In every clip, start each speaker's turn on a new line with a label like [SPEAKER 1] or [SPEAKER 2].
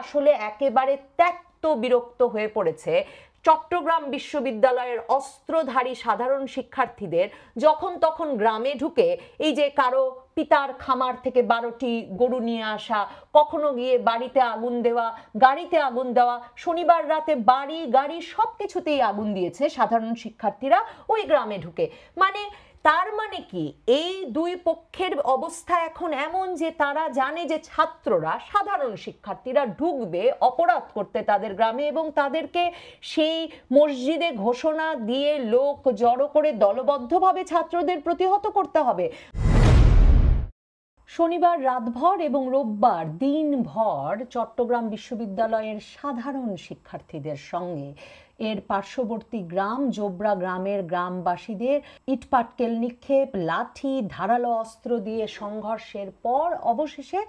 [SPEAKER 1] আসলে একেবারে ত্যক্ত বিরক্ত হয়ে পড়েছে চট্টগ্রাম বিশ্ববিদ্যালয়ের অস্ত্রধারী সাধারণ শিক্ষার্থীদের যখন তখন গ্রামে ঢুকে এই যে কারো পিতার খামার থেকে 12টি গরু নিয়ে আসা, কখনো গিয়ে বাড়িতে আগুন দেওয়া, গাড়িতে আগুন দেওয়া, শনিবার রাতে বাড়ি গাড়ি সবকিছুতেই আগুন দিয়েছে সাধারণ শিক্ষার্থীরা ওই গ্রামে ঢুকে। মানে তার মানে কি এই দুই পক্ষের অবস্থা এখন এমন যে তারা জানে যে ছাত্ররা সাধারণ শিক্ষার্থীরা ঢুকবে অপরাধ করতে তাদের গ্রামে এবং তাদেরকে সেই মসজিদে ঘোষণা দিয়ে লোক জড়ো করে দলবদ্ধভাবে ছাত্রদের প্রতিহত করতে হবে। শনিবার রাতভর এবং রোববার দিনভর চট্টগ্রাম বিশ্ববিদ্যালয়ের সাধারণ শিক্ষার্থীদের সঙ্গে এর পার্শ্ববর্তী গ্রাম জোবরা গ্রামের গ্রামবাসীদের ইটপাটকেল নিক্ষেপ, লাঠি, ধারালো অস্ত্র দিয়ে সংঘর্ষের পর অবশেষে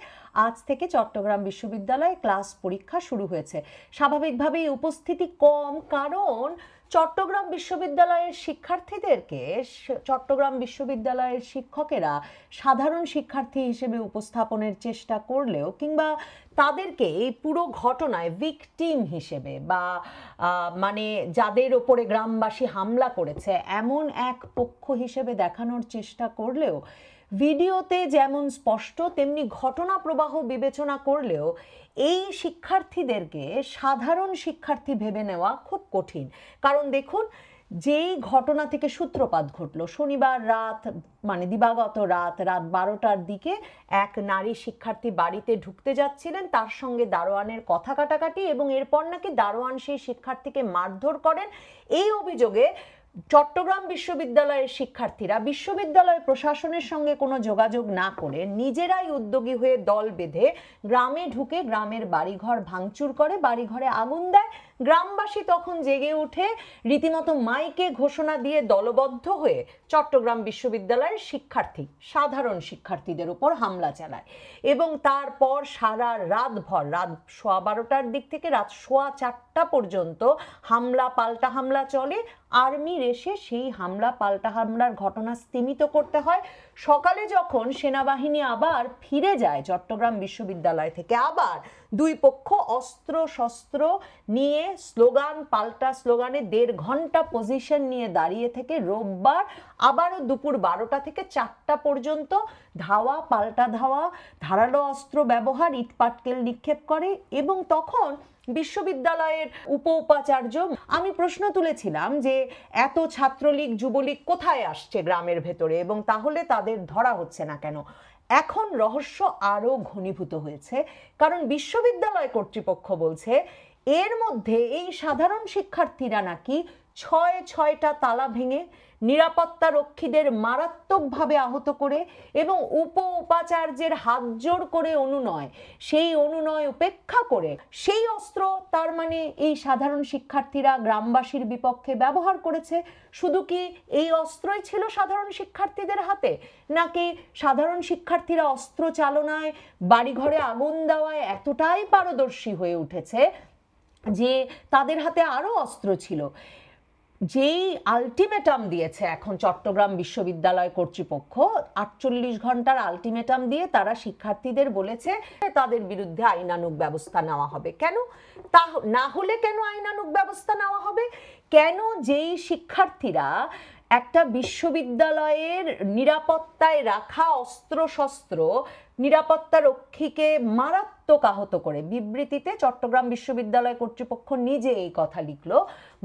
[SPEAKER 1] আজ থেকে চট্টগ্রাম বিশ্ববিদ্যালয়ে ক্লাস পরীক্ষা শুরু হয়েছে। স্বাভাবিকভাবেই উপস্থিতি কম, কারণ চট্টগ্রাম বিশ্ববিদ্যালয়ের শিক্ষার্থীদেরকে চট্টগ্রাম বিশ্ববিদ্যালয়ের শিক্ষকেরা সাধারণ শিক্ষার্থী হিসেবে উপস্থাপনের চেষ্টা করলেও কিংবা তাদেরকে এই পুরো ঘটনায় ভিকটিম হিসেবে বা মানে যাদের ওপরে গ্রামবাসী হামলা করেছে এমন এক পক্ষ হিসেবে দেখানোর চেষ্টা করলেও ভিডিওতে যেমন স্পষ্ট তেমনি ঘটনা প্রবাহ বিবেচনা করলেও এই শিক্ষার্থীদেরকে সাধারণ শিক্ষার্থী ভেবে নেওয়া খুব কঠিন। কারণ দেখুন, যেই ঘটনা থেকে সূত্রপাত ঘটলো শনিবার রাত, মানে দিবাগত রাত 12টার দিকে এক নারী শিক্ষার্থী বাড়িতে ঢুকতে যাচ্ছিলেন, তার সঙ্গে দারোয়ানের কথা কাটাকাটি এবং এরপর নাকি দারোয়ান সেই শিক্ষার্থীকে মারধর করেন। এই অভিযোগে চট্টগ্রাম বিশ্ববিদ্যালয়ের শিক্ষার্থীরা বিশ্ববিদ্যালয় প্রশাসনের সঙ্গে কোনো যোগাযোগ না করে নিজেরাই উদ্যোগী হয়ে দল বেঁধে গ্রামে ঢুকে গ্রামের বাড়িঘর ভাঙচুর করে, বাড়িঘরে আগুন দেয়। গ্রামবাসী তখন জেগে উঠে রীতিমতো মাইকে ঘোষণা দিয়ে দলবদ্ধ হয়ে চট্টগ্রাম বিশ্ববিদ্যালয়ের সাধারণ শিক্ষার্থীদের উপর হামলা চালায় এবং তারপর সারা রাতভর, রাত 12টার দিক থেকে রাত 4:15 পর্যন্ত হামলা পাল্টা হামলা চলে। আর্মির এসে সেই হামলা পাল্টা হামলার ঘটনা স্তিমিত করতে হয়। সকালে যখন সেনাবাহিনী আবার ফিরে যায় চট্টগ্রাম বিশ্ববিদ্যালয় থেকে, আবার দুই পক্ষ অস্ত্র শস্ত্র নিয়ে স্লোগান পাল্টা স্লোগানে 1.5 ঘন্টা পজিশন নিয়ে দাঁড়িয়ে থেকে রোববার আবারও দুপুর 12টা থেকে 4টা পর্যন্ত ধাওয়া পাল্টা ধাওয়া, ধারালো অস্ত্র ব্যবহার, ইটপাটকেল নিক্ষেপ করে। এবং তখন বিশ্ববিদ্যালয়ের উপাচার্য, আমি প্রশ্ন তুলেছিলাম যে এত ছাত্রলীগ যুবলীগ কোথায় আসছে গ্রামের ভেতরে এবং তাহলে তাদের ধরা হচ্ছে না কেন? এখন রহস্য আরো ঘনীভূত হয়েছে, কারণ বিশ্ববিদ্যালয় কর্তৃপক্ষ বলছে এর মধ্যে এই সাধারণ শিক্ষার্থীরা নাকি 6টা তালা ভেঙে নিরাপত্তা রক্ষীদের মারাত্মকভাবে আহত করে এবং উপাচার্যের হাত জোর করে অনুনয়, সেই অনুনয় উপেক্ষা করে সেই অস্ত্র তার মানে এই সাধারণ শিক্ষার্থীরা গ্রামবাসীর বিপক্ষে ব্যবহার করেছে। শুধু কি এই অস্ত্রই ছিল সাধারণ শিক্ষার্থীদের হাতে, নাকি সাধারণ শিক্ষার্থীরা অস্ত্র চালনায়, বাড়িঘরে আগুন দেওয়ায় এতটাই পারদর্শী হয়ে উঠেছে যে তাদের হাতে আরো অস্ত্র ছিল? যেই আলটিমেটাম দিয়েছে এখন চট্টগ্রাম বিশ্ববিদ্যালয় কর্তৃপক্ষ, 48 ঘন্টার আলটিমেটাম দিয়ে তারা শিক্ষার্থীদের বলেছে তাদের বিরুদ্ধে আইনানুগ ব্যবস্থা নেওয়া হবে। কেন তা না হলে কেন আইনানুগ ব্যবস্থা নেওয়া হবে? কেন যেই শিক্ষার্থীরা একটা বিশ্ববিদ্যালয়ের নিরাপত্তায় রাখা অস্ত্র শস্ত্র নিরাপত্তা রক্ষীকে মারাত্মক আহত করে, বিবৃতিতে চট্টগ্রাম বিশ্ববিদ্যালয় কর্তৃপক্ষ নিজে এই কথা লিখলো,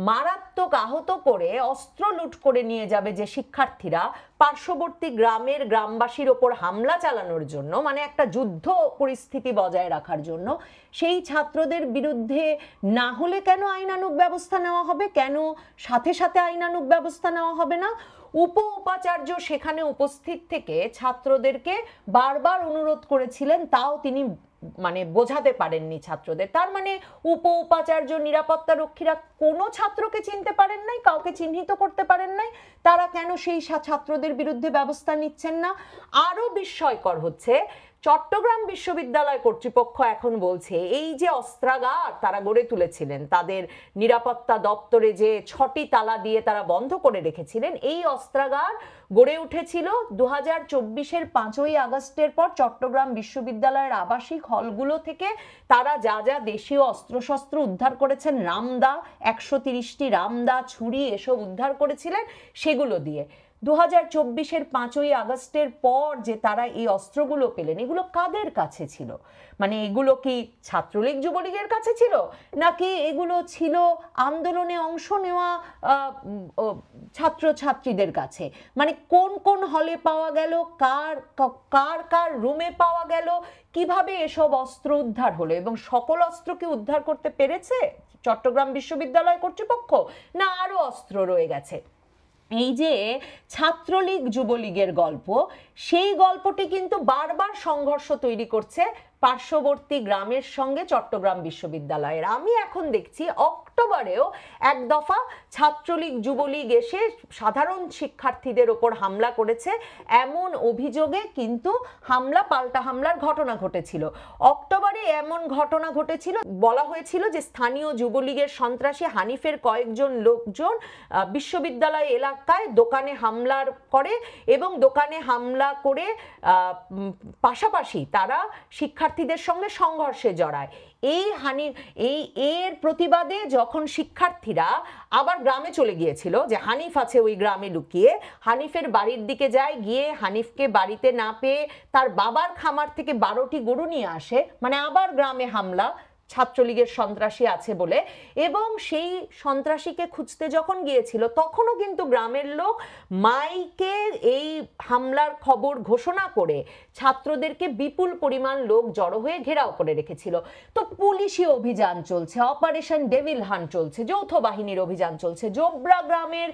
[SPEAKER 1] মারাত্মক আহত করে অস্ত্র লুট করে নিয়ে যাবে যে শিক্ষার্থীরা পার্শ্ববর্তী গ্রামের গ্রামবাসীর ওপর হামলা চালানোর জন্য, মানে একটা যুদ্ধ পরিস্থিতি বজায় রাখার জন্য, সেই ছাত্রদের বিরুদ্ধে না হলে কেন আইনানুগ ব্যবস্থা নেওয়া হবে? কেন সাথে সাথে আইনানুগ ব্যবস্থা নেওয়া হবে না? উপাচার্য সেখানে উপস্থিত থেকে ছাত্রদেরকে বারবার অনুরোধ করেছিলেন, তাও তিনি মানে বোঝাতে পারেননি ছাত্রদের। তার মানে উপাচার্য, নিরাপত্তা রক্ষীরা কোনো ছাত্রকে চিনতে পারেন নাই, কাউকে চিহ্নিত করতে পারেন নাই। তারা কেন সেই ছাত্রদের বিরুদ্ধে ব্যবস্থা নিচ্ছেন না? আরো বিস্ময়কর হচ্ছে, চট্টগ্রাম বিশ্ববিদ্যালয় কর্তৃপক্ষ এখন বলছে এই যে অস্ত্রাগার তারা গড়ে তুলেছিলেন, তাদের নিরাপত্তা দপ্তরে যে 6টি তালা দিয়ে তারা বন্ধ করে রেখেছিলেন, এই অস্ত্রাগার গড়ে উঠেছিল 2024-এর 5ই আগস্টের পর চট্টগ্রাম বিশ্ববিদ্যালয়ের আবাসিক হলগুলো থেকে তারা যা যা দেশীয় অস্ত্রশস্ত্র উদ্ধার করেছেন, রামদা 130টি রামদা, ছুরি এসব উদ্ধার করেছিলেন, সেগুলো দিয়ে 2024-এর 5ই আগস্টের পর যে তারা এই অস্ত্রগুলো পেলেন, এগুলো কাদের কাছে ছিল? মানে এগুলো কি ছাত্রলীগ যুবলীগের কাছে ছিল, নাকি এগুলো ছিল আন্দোলনে অংশ নেওয়া ছাত্রছাত্রীদের কাছে? মানে কোন কোন হলে পাওয়া গেল, কার কার কার রুমে পাওয়া গেল, কিভাবে এসব অস্ত্র উদ্ধার হলো, এবং সকল অস্ত্র কি উদ্ধার করতে পেরেছে চট্টগ্রাম বিশ্ববিদ্যালয় কর্তৃপক্ষ, না আরো অস্ত্র রয়ে গেছে? এই যে ছাত্রলীগ যুবলীগের গল্প, সেই গল্পটি কিন্তু বারবার সংঘর্ষ তৈরি করছে পার্শ্ববর্তী গ্রামের সঙ্গে চট্টগ্রাম বিশ্ববিদ্যালয়ের। আমি এখন দেখছি অক্টোবরেও এক দফা ছাত্রলীগ যুবলীগ এসে সাধারণ শিক্ষার্থীদের ওপর হামলা করেছে, এমন অভিযোগে কিন্তু হামলা পাল্টা হামলার ঘটনা ঘটেছিল। অক্টোবরে এমন ঘটনা ঘটেছিল, বলা হয়েছিল যে স্থানীয় যুবলীগের সন্ত্রাসী হানিফের কয়েকজন লোকজন বিশ্ববিদ্যালয় এলাকায় দোকানে হামলার করে, এবং দোকানে হামলা করে পাশাপাশি তারা শিক্ষার্থীদের সঙ্গে সংঘর্ষে জড়ায়। এর প্রতিবাদে যখন শিক্ষার্থীরা আবার গ্রামে চলে গিয়েছিল, যে হানিফ আছে ওই গ্রামে লুকিয়ে, হানিফের বাড়ির দিকে যায়, গিয়ে হানিফকে বাড়িতে না পেয়ে তার বাবার খামার থেকে 12টি গরু নিয়ে আসে, মানে আবার গ্রামে হামলা ছাত্রলীগের সন্ত্রাসী আছে বলে, এবং সেই সন্ত্রাসীকে খুঁজতে যখন গিয়েছিল তখনও কিন্তু গ্রামের লোক মাইকে এই হামলার খবর ঘোষণা করে ছাত্রদেরকে বিপুল পরিমাণ লোক জড়ো হয়ে ঘেরাও করে রেখেছিল। তো পুলিশি অভিযান চলছে, অপারেশন ডেভিল হান্ট চলছে, যৌথ বাহিনীর অভিযান চলছে, জোবরা গ্রামের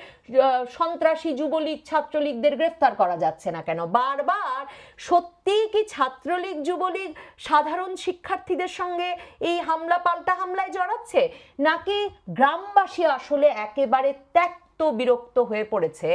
[SPEAKER 1] সন্ত্রাসী যুবলীগ ছাত্রলীগদের গ্রেফতার করা যাচ্ছে না কেন? বারবার সত্যিই কি ছাত্রলীগ যুবলীগ সাধারণ শিক্ষার্থীদের সঙ্গে এই হামলা পাল্টা হামলায় জড়াচ্ছে, নাকি গ্রামবাসী আসলে একেবারে ত্যক্ত বিরক্ত হয়ে পড়েছে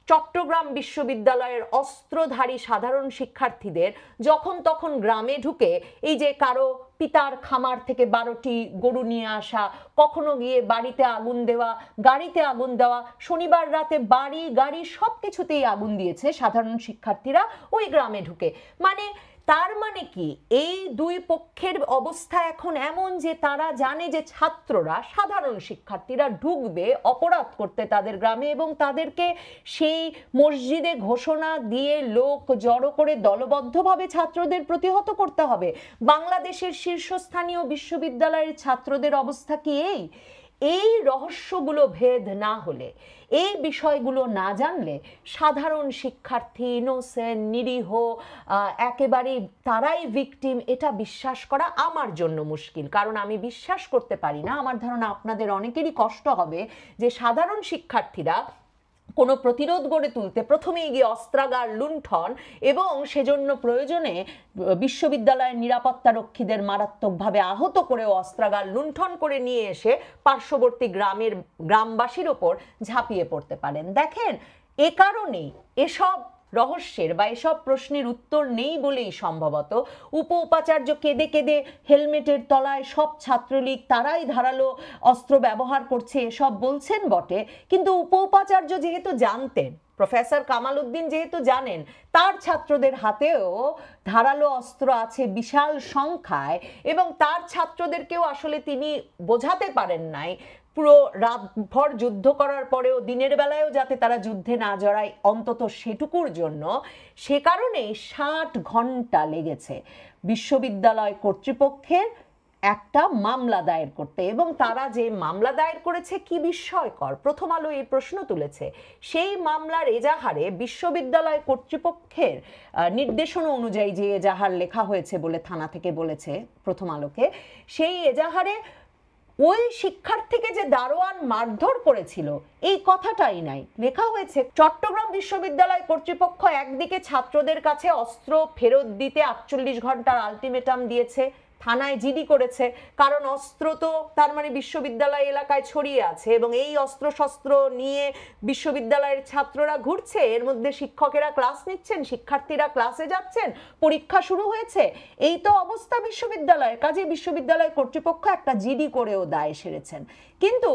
[SPEAKER 1] চট্টগ্রাম বিশ্ববিদ্যালয়ের অস্ত্রধারী সাধারণ শিক্ষার্থীদের যখন তখন গ্রামে ঢুকে এই যে কারো পিতার খামার থেকে 12টি গরু নিয়ে আসা, কখনো গিয়ে বাড়িতে আগুন দেওয়া, গাড়িতে আগুন দেওয়া, শনিবার রাতে বাড়ি গাড়ি সবকিছুতেই আগুন দিয়েছে সাধারণ শিক্ষার্থীরা ওই গ্রামে ঢুকে। মানে তার মানে কি এই দুই পক্ষের অবস্থা এখন এমন যে তারা জানে যে ছাত্ররা, সাধারণ শিক্ষার্থীরা ঢুকবে অপরাধ করতে তাদের গ্রামে, এবং তাদেরকে সেই মসজিদে ঘোষণা দিয়ে লোক জড়ো করে দলবদ্ধভাবে ছাত্রদের প্রতিহত করতে হবে। বাংলাদেশের শীর্ষস্থানীয় বিশ্ববিদ্যালয়ের ছাত্রদের অবস্থা কি এই রহস্যগুলো ভেদ না হলে, এই বিষয়গুলো না জানলে সাধারণ শিক্ষার্থী, ইনোসেন্ট, নিরীহ, একেবারে তারাই ভিকটিম, এটা বিশ্বাস করা আমার জন্য মুশকিল। কারণ আমি বিশ্বাস করতে পারি না, আমার ধারণা আপনাদের অনেকেরই কষ্ট হবে, যে সাধারণ শিক্ষার্থীরা কোনো প্রতিরোধ গড়ে তুলতে প্রথমেই গিয়ে অস্ত্রাগার লুণ্ঠন, এবং সেজন্য প্রয়োজনে বিশ্ববিদ্যালয়ের নিরাপত্তা রক্ষীদের মারাত্মকভাবে আহত করেও অস্ত্রাগার লুণ্ঠন করে নিয়ে এসে পার্শ্ববর্তী গ্রামবাসীর ওপর ঝাঁপিয়ে পড়তে পারেন। দেখেন, এ কারণেই এসব রহস্যের বা এসব প্রশ্নের উত্তর নেই বলেই সম্ভবত উপাচার্য কেঁদে কেঁদে হেলমেটের তলায় সব ছাত্রলীগ তারাই ধারালো অস্ত্র ব্যবহার করছে এসব বলছেন বটে, কিন্তু উপাচার্য যেহেতু জানতেন, প্রফেসর কামাল উদ্দিন যেহেতু জানেন তার ছাত্রদের হাতেও ধারালো অস্ত্র আছে বিশাল সংখ্যায়, এবং তার ছাত্রদেরকেও আসলে তিনি বোঝাতে পারেন নাই পুরো রাতভর যুদ্ধ করার পরেও দিনের বেলায়ও যাতে তারা যুদ্ধে না জড়ায় অন্তত সেটুকুর জন্য, সে কারণে 60 ঘন্টা লেগেছে বিশ্ববিদ্যালয় কর্তৃপক্ষের একটা মামলা দায়ের করতে। এবং তারা যে মামলা দায়ের করেছে কি বিস্ময়কর, প্রথম আলো এই প্রশ্ন তুলেছে। সেই মামলার এজাহারে বিশ্ববিদ্যালয় কর্তৃপক্ষের নির্দেশনা অনুযায়ী যে এজাহার লেখা হয়েছে বলে থানা থেকে বলেছে প্রথম আলোকে, সেই এজাহারে ওই শিক্ষার্থীকে যে দারোয়ান মারধর করেছিল এই কথাটাই নাই, লেখা হয়েছে চট্টগ্রাম বিশ্ববিদ্যালয় কর্তৃপক্ষ একদিকে ছাত্রদের কাছে অস্ত্র ফেরত দিতে 48 ঘন্টার আলটিমেটাম দিয়েছে, থানায় জিডি করেছে, কারণ অস্ত্র তো তার মানে বিশ্ববিদ্যালয় এলাকায় ছড়িয়ে আছে এবং এই অস্ত্র শস্ত্র নিয়ে বিশ্ববিদ্যালয়ের ছাত্ররা ঘুরছে, এর মধ্যে শিক্ষকেরা ক্লাস নিচ্ছেন, শিক্ষার্থীরা ক্লাসে যাচ্ছেন, পরীক্ষা শুরু হয়েছে, এই তো অবস্থা বিশ্ববিদ্যালয়ে। কাজে বিশ্ববিদ্যালয় কর্তৃপক্ষ একটা জিডি করেও দায় সেরেছেন। কিন্তু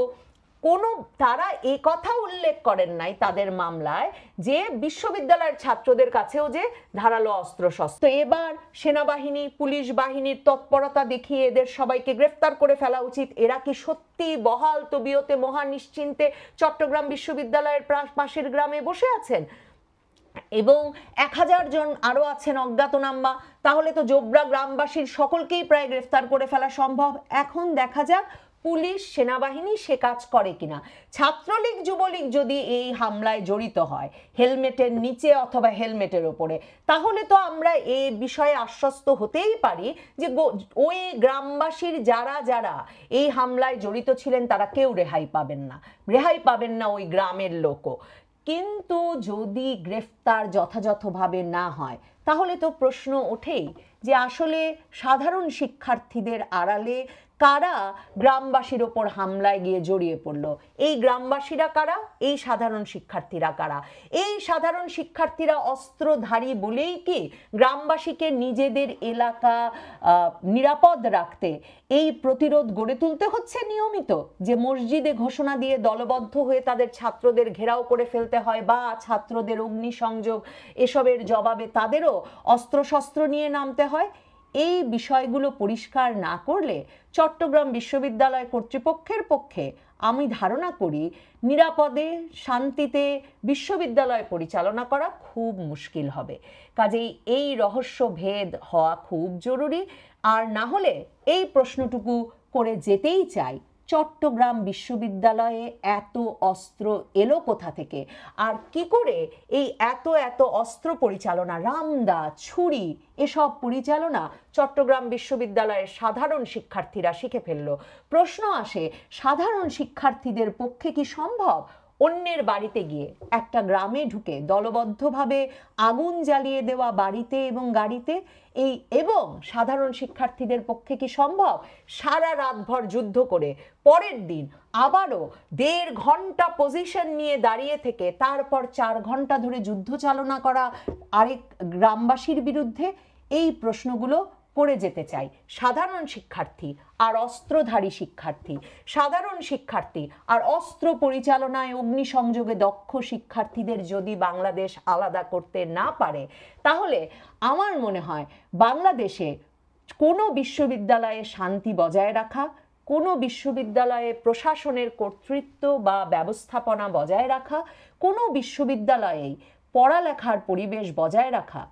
[SPEAKER 1] তারা এই কথা উল্লেখ করেন নাই তাদের মামলায় যে বিশ্ববিদ্যালয়ের ছাত্রদের কাছেও যে ধারালো অস্ত্র শস্ত্র। এবার সেনাবাহিনী, পুলিশ বাহিনীর তৎপরতা দেখিয়ে এদের সবাইকে গ্রেফতার করে ফেলা উচিত। এরা কি সত্যি বহাল তবিয়তে মহা নিশ্চিন্তে চট্টগ্রাম বিশ্ববিদ্যালয়ের পাশের গ্রামে বসে আছেন? এবং 1000 জন আরো আছেন অজ্ঞাতনামা, তাহলে তো জোবরা গ্রামবাসীর সকলকেই প্রায় গ্রেফতার করে ফেলা সম্ভব। এখন দেখা যাক পুলিশ, সেনাবাহিনী সে কাজ করে কিনা। ছাত্রলীগ, যুবলীগ যদি এই হামলায় জড়িত হয় হেলমেটের নিচে অথবা হেলমেটের ওপরে, তাহলে তো আমরা এই বিষয়ে আশ্বস্ত হতেই পারি যে ওই গ্রামবাসীর যারা যারা এই হামলায় জড়িত ছিলেন তারা কেউ রেহাই পাবেন না, রেহাই পাবেন না ওই গ্রামের লোকও। কিন্তু যদি গ্রেফতার যথাযথভাবে না হয় তাহলে তো প্রশ্ন ওঠেই যে আসলে সাধারণ শিক্ষার্থীদের আড়ালে কারা গ্রামবাসীর ওপর হামলায় গিয়ে জড়িয়ে পড়ল। এই গ্রামবাসীরা কারা? এই সাধারণ শিক্ষার্থীরা কারা? এই সাধারণ শিক্ষার্থীরা অস্ত্রধারী বলেই কি গ্রামবাসীকে নিজেদের এলাকা নিরাপদ রাখতে এই প্রতিরোধ গড়ে তুলতে হচ্ছে নিয়মিত, যে মসজিদে ঘোষণা দিয়ে দলবদ্ধ হয়ে তাদের ছাত্রদের ঘেরাও করে ফেলতে হয়, বা ছাত্রদের অগ্নিসংযোগ এসবের জবাবে তাদেরও অস্ত্রশস্ত্র নিয়ে নামতে হয়? এই বিষয়গুলো পরিষ্কার না করলে চট্টগ্রাম বিশ্ববিদ্যালয় কর্তৃপক্ষের পক্ষে আমি ধারণা করি নিরাপদে শান্তিতে বিশ্ববিদ্যালয় পরিচালনা করা খুব মুশকিল হবে। কাজেই এই রহস্য ভেদ হওয়া খুব জরুরি। আর না হলে এই প্রশ্নটুকু করে যেতেই চাই, চট্টগ্রাম বিশ্ববিদ্যালয়ে এত অস্ত্র এলো কোথা থেকে, আর কি করে এই এত অস্ত্র পরিচালনা, রামদা, ছুরি, এসব পরিচালনা চট্টগ্রাম বিশ্ববিদ্যালয়ের সাধারণ শিক্ষার্থীরা শিখে ফেললো। প্রশ্ন আসে, সাধারণ শিক্ষার্থীদের পক্ষে কি সম্ভব অন্যের বাড়িতে গিয়ে, একটা গ্রামে ঢুকে দলবদ্ধভাবে আগুন জ্বালিয়ে দেওয়া বাড়িতে এবং গাড়িতে? এবং সাধারণ শিক্ষার্থীদের পক্ষে কি সম্ভব সারা রাতভর যুদ্ধ করে পরের দিন আবারও 1.5 ঘন্টা পজিশন নিয়ে দাঁড়িয়ে থেকে তারপর 4 ঘন্টা ধরে যুদ্ধ চালনা করা আরেক গ্রামবাসীর বিরুদ্ধে? এই প্রশ্নগুলো করে যেতে চাই। সাধারণ শিক্ষার্থী আর অস্ত্রধারী শিক্ষার্থী, সাধারণ শিক্ষার্থী আর অস্ত্র পরিচালনায় অগ্নিসংযোগে দক্ষ শিক্ষার্থীদের যদি বাংলাদেশ আলাদা করতে না পারে, তাহলে আমার মনে হয় বাংলাদেশে কোনো বিশ্ববিদ্যালয়ে শান্তি বজায় রাখা, কোনো বিশ্ববিদ্যালয়ে প্রশাসনের কর্তৃত্ব বা ব্যবস্থাপনা বজায় রাখা, কোনো বিশ্ববিদ্যালয়েই পড়ালেখার পরিবেশ বজায় রাখা